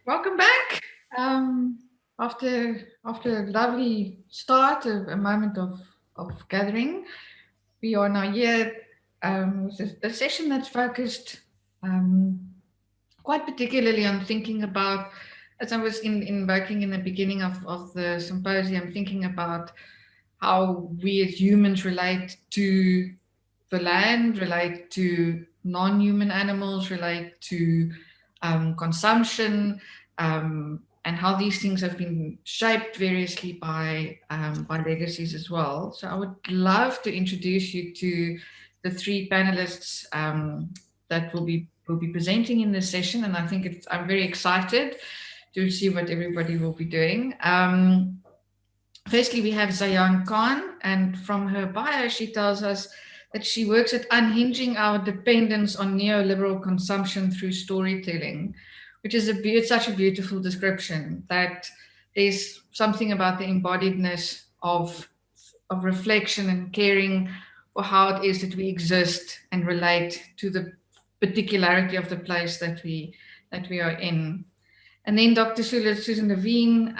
Welcome back. Um, after a lovely start, a moment of gathering, we are now here with a session that's focused um, quite particularly on thinking about, as I was invoking in the beginning of the symposium, thinking about how we as humans relate to the land, relate to non-human animals, relate to consumption, and how these things have been shaped variously by legacies as well. So I would love to introduce you to the three panelists that will be presenting in this session, and I think I'm very excited to see what everybody will be doing. Firstly, we have Zayaan Khan, and from her bio, she tells us that she works at unhinging our dependence on neoliberal consumption through storytelling, which is it's such a beautiful description that there's something about the embodiedness of reflection and caring for how it is that we exist and relate to the particularity of the place that we are in. And then Dr. Susan Levine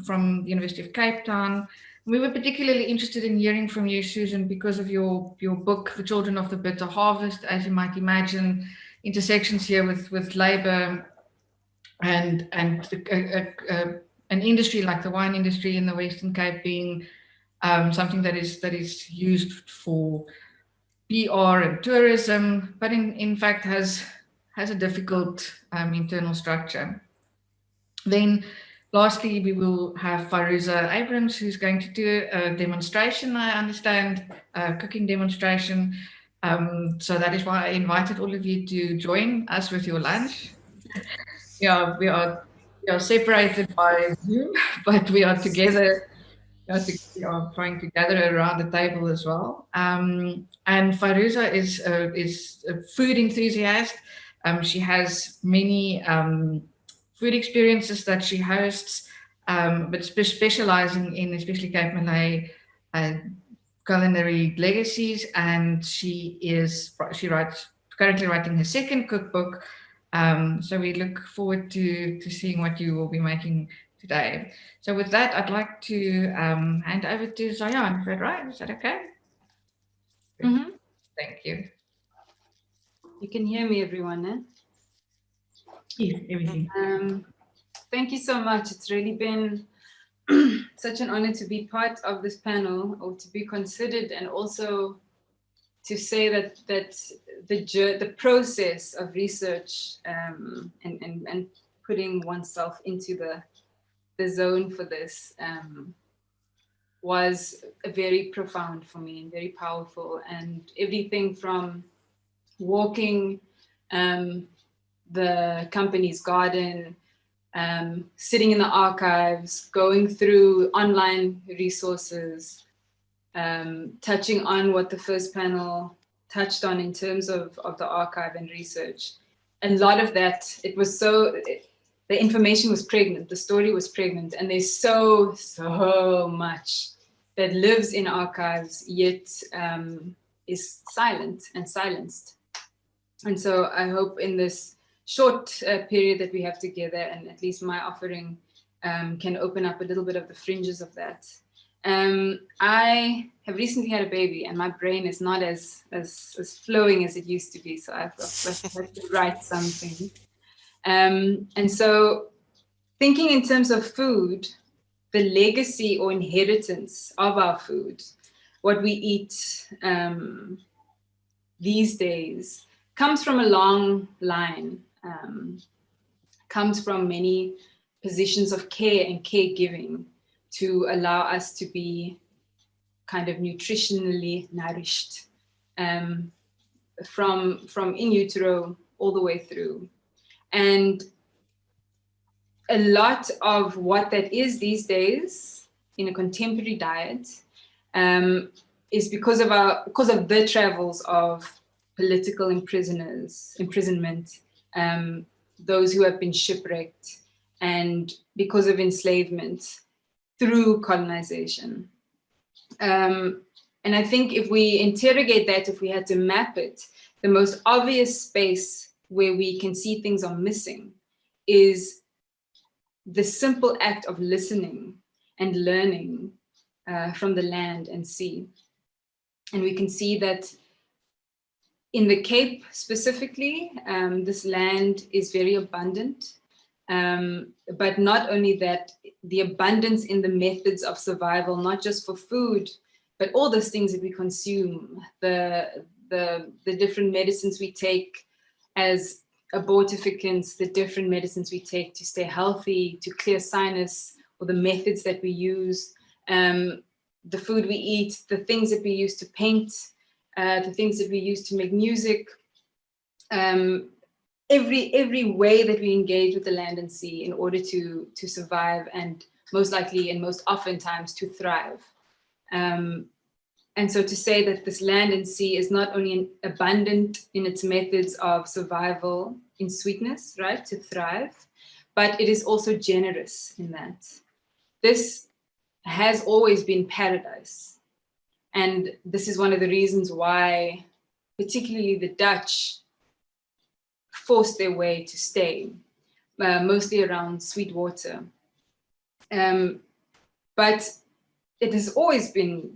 from the University of Cape Town. We were particularly interested in hearing from you, Susan, because of your book, The Children of the Bitter Harvest. As you might imagine, intersections here with labor and an industry like the wine industry in the Western Cape being something that is used for PR and tourism, but in fact has a difficult internal structure. Then lastly, we will have Faruza Abrams, who's going to do a demonstration, I understand, a cooking demonstration. So that is why I invited all of you to join us with your lunch. Yeah, we are separated by Zoom, but we are together. We are trying to gather around the table as well. And Faruza is a food enthusiast. She has many food experiences that she hosts, but specializing in especially Cape Malay uh, culinary legacies. And she writes currently writing her second cookbook. So we look forward to seeing what you will be making today. So with that, I'd like to hand over to Zayaan. Is that right? Is that okay? Mm-hmm. Thank you. You can hear me, everyone. Eh? Yes, everything. Thank you so much. It's really been such an honor to be part of this panel, or to be considered, and also to say that the process of research and putting oneself into the zone for this was very profound for me and very powerful. And everything from walking the company's garden, sitting in the archives, going through online resources, touching on what the first panel touched on in terms of the archive and research. A lot of that, the information was pregnant, the story was pregnant, and there's so much that lives in archives, yet is silent and silenced. And so I hope in this short period that we have together, and at least my offering can open up a little bit of the fringes of that. I have recently had a baby, and my brain is not as flowing as it used to be. So I've had to write something. And so thinking in terms of food, the legacy or inheritance of our food, what we eat these days, comes from a long line, comes from many positions of care and caregiving to allow us to be kind of nutritionally nourished from in utero all the way through. And a lot of what that is these days in a contemporary diet is because of the travels of political imprisonment, those who have been shipwrecked, and because of enslavement through colonization. And I think if we interrogate that, if we had to map it, the most obvious space where we can see things are missing is the simple act of listening and learning from the land and sea. And we can see that in the Cape specifically, this land is very abundant. But not only that, the abundance in the methods of survival, not just for food, but all those things that we consume, the different medicines we take as abortificants, the different medicines we take to stay healthy, to clear sinus, or the methods that we use, the food we eat, the things that we use to paint, the things that we use to make music, every way that we engage with the land and sea in order to survive, and most likely and most often times to thrive. And so to say that this land and sea is not only abundant in its methods of survival in sweetness, right, to thrive, but it is also generous in that. This has always been paradise. And this is one of the reasons why, particularly the Dutch, forced their way to stay, mostly around sweet water. But it has always been,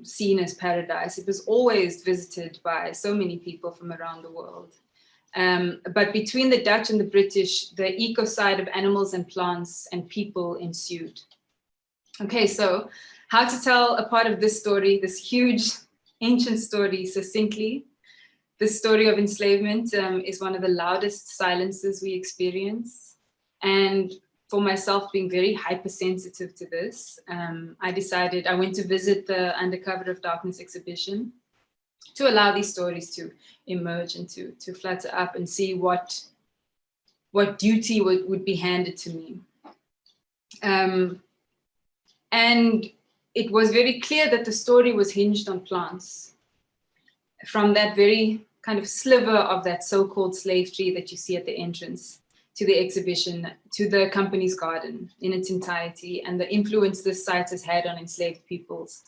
seen as paradise. It was always visited by so many people from around the world. But between the Dutch and the British, the ecocide of animals and plants and people ensued. Okay, so how to tell a part of this story, this huge ancient story, succinctly? This story of enslavement is one of the loudest silences we experience. And for myself, being very hypersensitive to this, I went to visit the Under Cover of Darkness exhibition to allow these stories to emerge and to flutter up and see what duty would be handed to me. And it was very clear that the story was hinged on plants. From that very kind of sliver of that so-called slave tree that you see at the entrance to the exhibition, to the company's garden in its entirety, and the influence this site has had on enslaved peoples.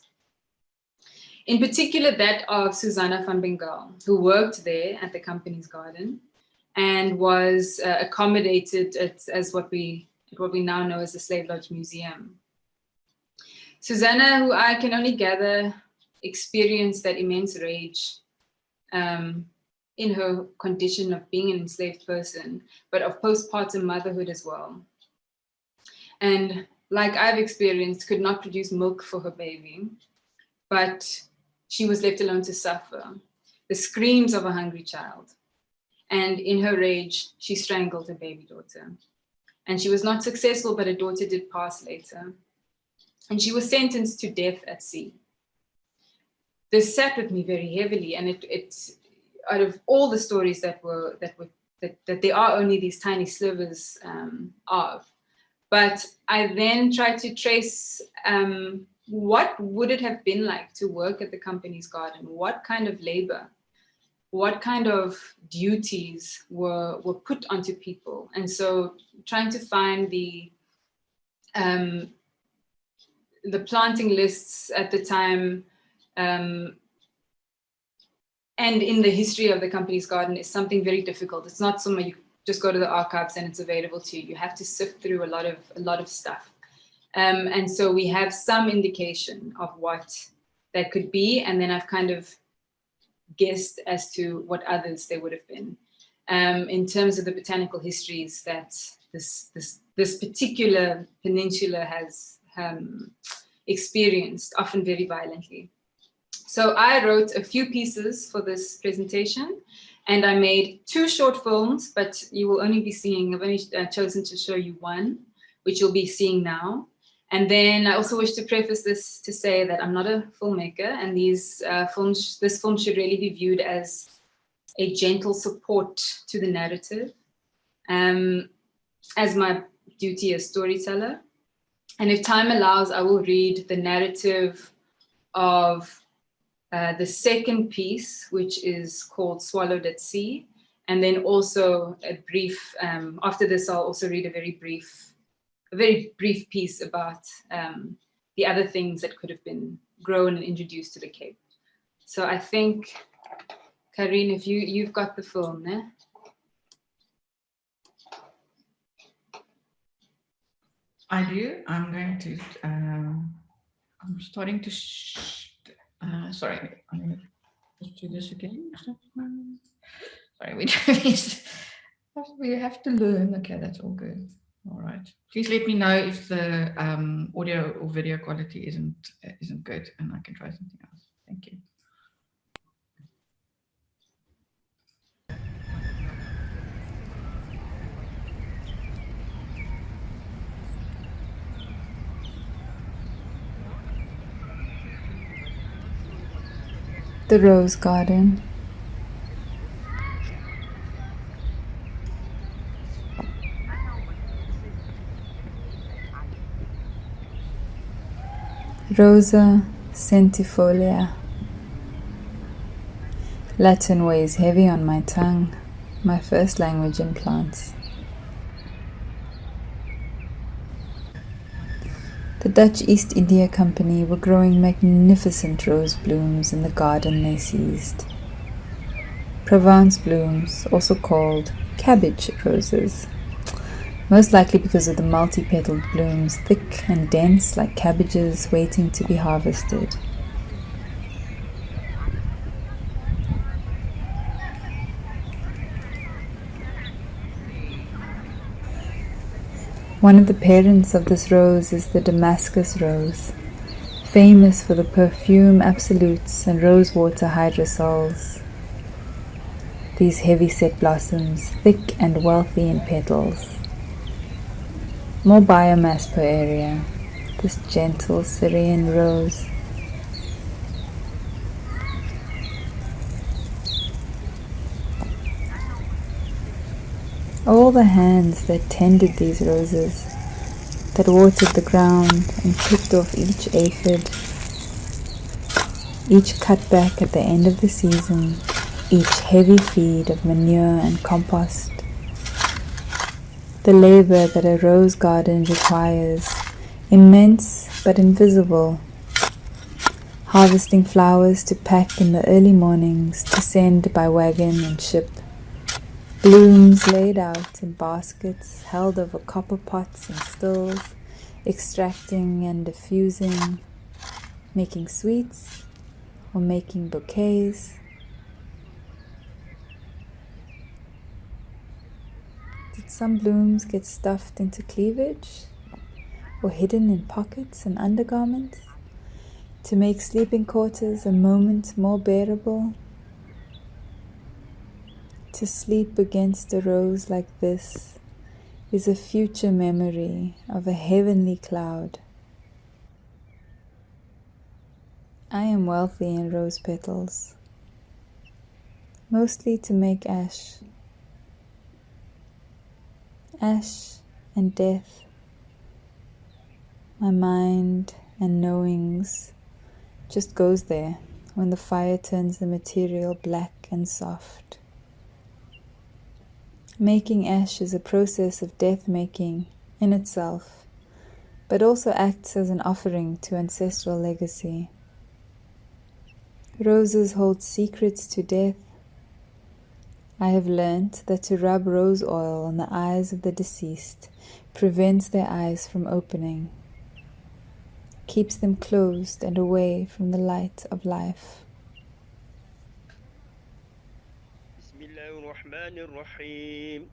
In particular, that of Susanna van Bengal, who worked there at the company's garden and was accommodated as what we now know as the Slave Lodge Museum. Susanna, who I can only gather experienced that immense rage in her condition of being an enslaved person, but of postpartum motherhood as well. And like I've experienced, could not produce milk for her baby, but she was left alone to suffer the screams of a hungry child. And in her rage, she strangled her baby daughter. And she was not successful, but her daughter did pass later. And she was sentenced to death at sea. This sat with me very heavily, and it's out of all the stories that there are only these tiny slivers of. But I then tried to trace what would it have been like to work at the company's garden? What kind of labor, what kind of duties were put onto people? And so trying to find the planting lists at the time and in the history of the company's garden is something very difficult. It's not somewhere you just go to the archives and it's available to you. You have to sift through a lot of stuff. And so we have some indication of what that could be. And then I've kind of guessed as to what others they would have been. In terms of the botanical histories that this particular peninsula has experienced, often very violently. So I wrote a few pieces for this presentation, and I made 2 short films, but you will only be seeing, I've only chosen to show you one, which you'll be seeing now. And then I also wish to preface this to say that I'm not a filmmaker, and this film should really be viewed as a gentle support to the narrative, as my duty as storyteller. And if time allows, I will read the narrative of the second piece, which is called Swallowed at Sea. And then also a brief, after this, I'll also read a very brief piece about the other things that could have been grown and introduced to the Cape. So I think, Carine, if you've got the film, eh? I do. I'm going to. I'm starting to. Sorry, I'm going to just do this again. Sorry, we do this. We have to learn. Okay, that's all good. All right. Please let me know if the audio or video quality isn't good, and I can try something else. Thank you. The Rose Garden. Rosa centifolia. Latin weighs heavy on my tongue, my first language in plants. The Dutch East India Company were growing magnificent rose blooms in the garden they seized. Provence blooms, also called cabbage roses, most likely because of the multi-petaled blooms, thick and dense like cabbages waiting to be harvested. One of the parents of this rose is the Damascus rose, famous for the perfume absolutes and rosewater hydrosols. These heavy-set blossoms, thick and wealthy in petals. More biomass per area, this gentle Syrian rose. All the hands that tended these roses, that watered the ground and picked off each aphid, each cutback at the end of the season, each heavy feed of manure and compost. The labor that a rose garden requires, immense but invisible. Harvesting flowers to pack in the early mornings, to send by wagon and ship. Blooms laid out in baskets, held over copper pots and stills, extracting and diffusing, making sweets or making bouquets. Did some blooms get stuffed into cleavage or hidden in pockets and undergarments to make sleeping quarters a moment more bearable? To sleep against a rose like this is a future memory of a heavenly cloud. I am wealthy in rose petals, mostly to make ash. Ash and death, my mind and knowings just goes there when the fire turns the material black and soft. Making ash is a process of death making in itself, but also acts as an offering to ancestral legacy. Roses hold secrets to death. I have learnt that to rub rose oil on the eyes of the deceased prevents their eyes from opening, keeps them closed and away from the light of life. Bismillahirrahmanirrahim.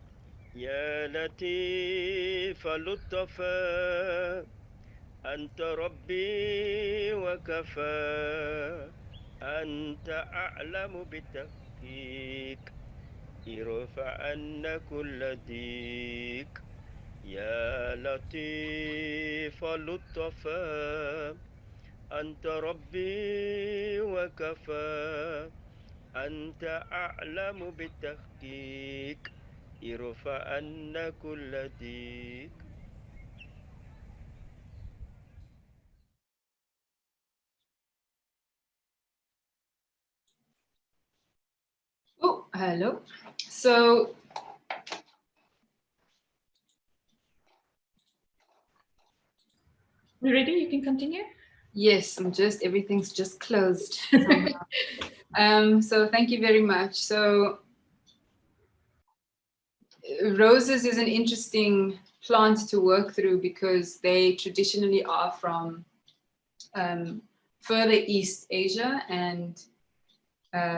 Ya latif al-lutfa anta rabbi wa kafa anta a'lamu bitahqiq irfa anna kulla dik ya latif al-lutfa anta rabbi wa kafa أنت أعلم بالتحقيق ارفع عنا كل ضيق. Oh, hello. So You ready? You can continue. yes, everything's just closed. So thank you very much. So roses is an interesting plants to work through because they traditionally are from further East Asia and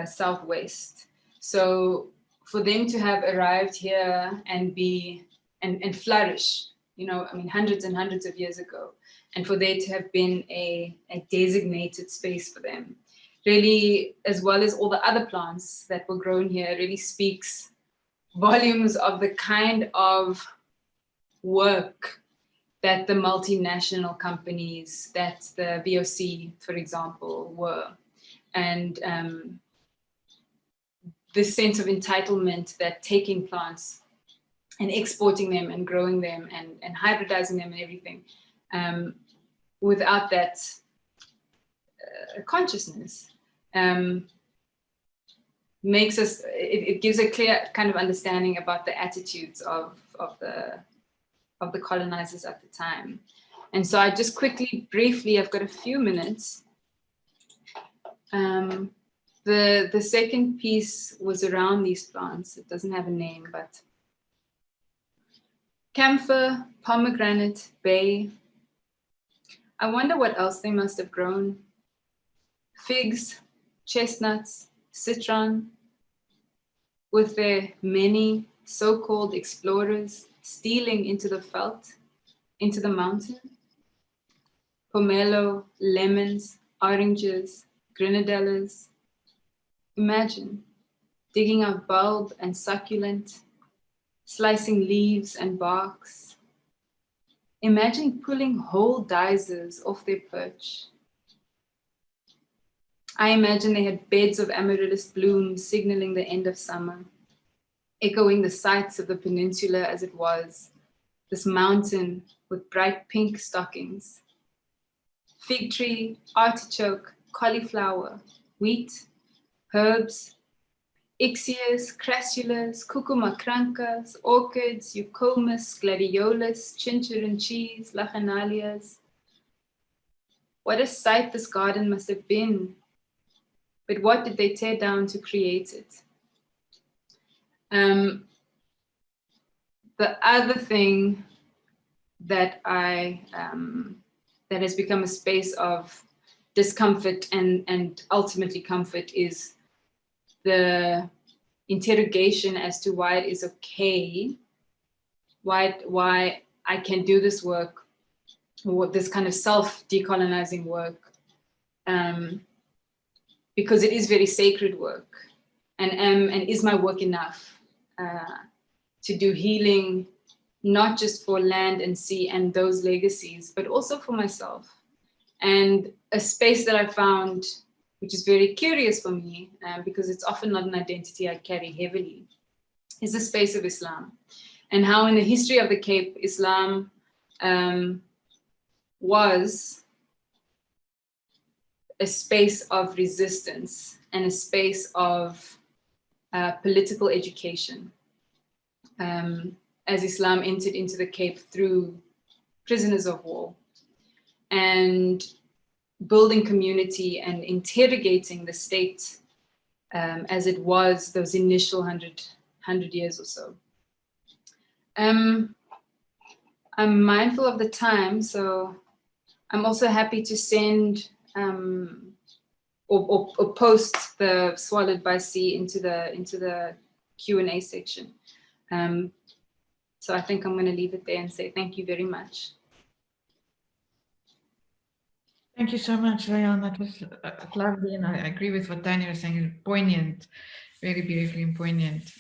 Southwest. So for them to have arrived here and be and flourish, you know, I mean, hundreds and hundreds of years ago, and for there to have been a designated space for them, really, as well as all the other plants that were grown here, really speaks volumes of the kind of work that the multinational companies, that the VOC, for example, were. And this sense of entitlement that taking plants and exporting them and growing them and hybridizing them and everything, without that consciousness, makes us, it gives a clear kind of understanding about the attitudes of the colonizers at the time. And so I just quickly, briefly, I've got a few minutes. The second piece was around these plants. It doesn't have a name, but camphor, pomegranate, bay. I wonder what else they must have grown. Figs, chestnuts, citron, with their many so-called explorers stealing into the veld, into the mountain. Pomelo, lemons, oranges, grenadellas. Imagine digging out bulb and succulent, slicing leaves and barks. Imagine pulling whole dizers off their perch. I imagine they had beds of amaryllis bloom signaling the end of summer, echoing the sights of the peninsula as it was, this mountain with bright pink stockings. Fig tree, artichoke, cauliflower, wheat, herbs, ixias, crassulas, cucumakrancas, orchids, eucomus, gladiolus, chinchorn cheese, lachanalias. What a sight this garden must have been. But what did they tear down to create it? The other thing that that has become a space of discomfort and ultimately comfort is the interrogation as to why it is okay, why I can do this work, or this kind of self-decolonizing work, because it is very sacred work, and is my work enough to do healing, not just for land and sea and those legacies, but also for myself. And a space that I found, which is very curious for me, because it's often not an identity I carry heavily, is the space of Islam. And how in the history of the Cape, Islam was a space of resistance and a space of political education. As Islam entered into the Cape through prisoners of war and building community and interrogating the state as it was those initial 100 years or so. I'm mindful of the time, so I'm also happy to send or post the Swallowed by Sea into the Q&A section. So I think I'm going to leave it there and say thank you very much. Thank you so much, Zayaan. That was lovely, and I agree with what Tanya was saying. It's poignant, very beautifully and poignant.